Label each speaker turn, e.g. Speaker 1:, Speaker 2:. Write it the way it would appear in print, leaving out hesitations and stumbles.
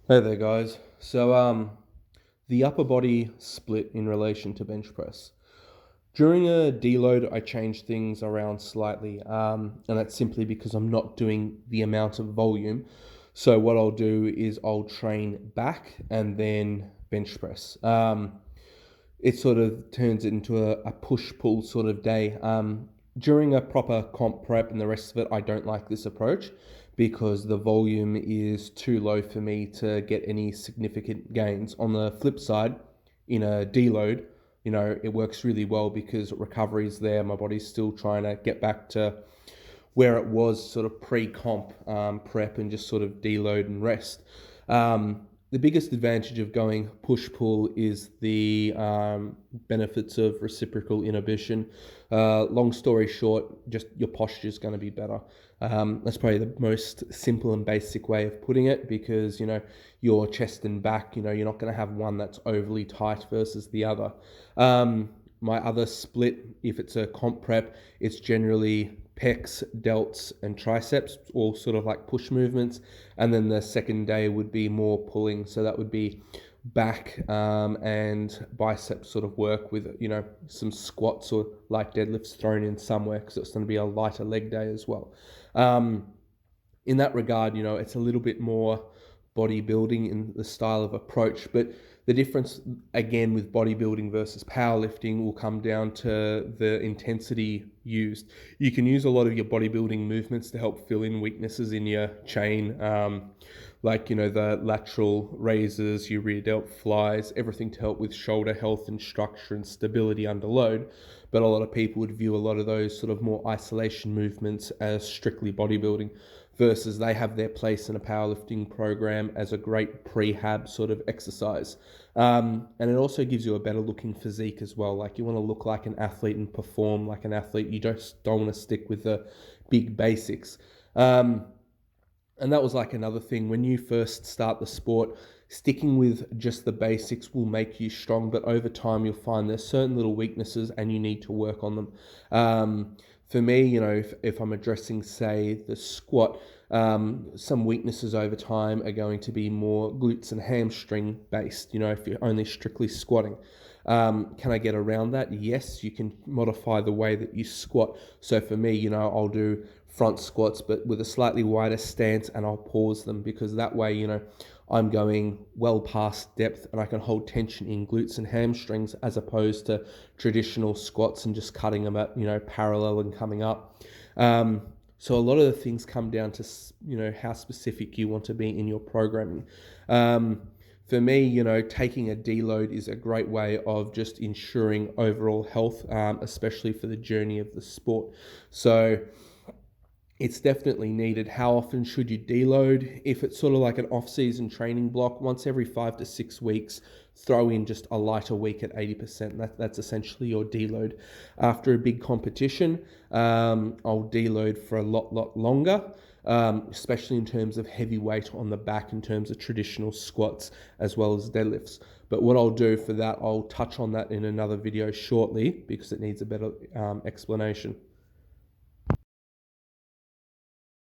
Speaker 1: Hey there, guys. The upper body split in relation to bench press. During a deload, I changed things around slightly, and that's simply because I'm not doing the amount of volume. So what I'll do is I'll train back and then bench press. It sort of turns it into a push-pull sort of day. During a proper comp prep and the rest of it, I don't like this approach because the volume is too low for me to get any significant gains. On the flip side, in a deload, it works really well because recovery is there. My body's still trying to get back to where it was sort of pre-comp prep and just sort of deload and rest. The biggest advantage of going push-pull is the benefits of reciprocal inhibition. Long story short, just your posture is going to be better. That's probably the most simple and basic way of putting it because, your chest and back, you're not going to have one that's overly tight versus the other. My other split, if it's a comp prep, it's generally pecs, delts, and triceps, all sort of like push movements. And then the second day would be more pulling. So that would be back and bicep sort of work with, some squats or light deadlifts thrown in somewhere because it's going to be a lighter leg day as well. In that regard, it's a little bit more bodybuilding in the style of approach, but the difference again with bodybuilding versus powerlifting will come down to the intensity used. You can use a lot of your bodybuilding movements to help fill in weaknesses in your chain, like the lateral raises, your rear delt flies, everything to help with shoulder health and structure and stability under load. But a lot of people would view a lot of those sort of more isolation movements as strictly bodybuilding versus they have their place in a powerlifting program as a great prehab sort of exercise. And it also gives you a better looking physique as well. Like you want to look like an athlete and perform like an athlete. You just don't want to stick with the big basics. And that was like another thing. When you first start the sport, sticking with just the basics will make you strong, but over time you'll find there's certain little weaknesses and you need to work on them. For me, if I'm addressing, say, the squat, some weaknesses over time are going to be more glutes and hamstring based, if you're only strictly squatting. Can I get around that? Yes, you can modify the way that you squat. So for me, I'll do front squats, but with a slightly wider stance, and I'll pause them because that way, I'm going well past depth and I can hold tension in glutes and hamstrings as opposed to traditional squats and just cutting them at, parallel and coming up. So a lot of the things come down to, how specific you want to be in your programming. For me, taking a deload is a great way of just ensuring overall health, especially for the journey of the sport. So it's definitely needed. How often should you deload? If it's sort of like an off-season training block, once every 5 to 6 weeks, throw in just a lighter week at 80%. That's essentially your deload. After a big competition, I'll deload for a lot longer, especially in terms of heavy weight on the back, in terms of traditional squats as well as deadlifts. But what I'll do for that, I'll touch on that in another video shortly because it needs a better explanation.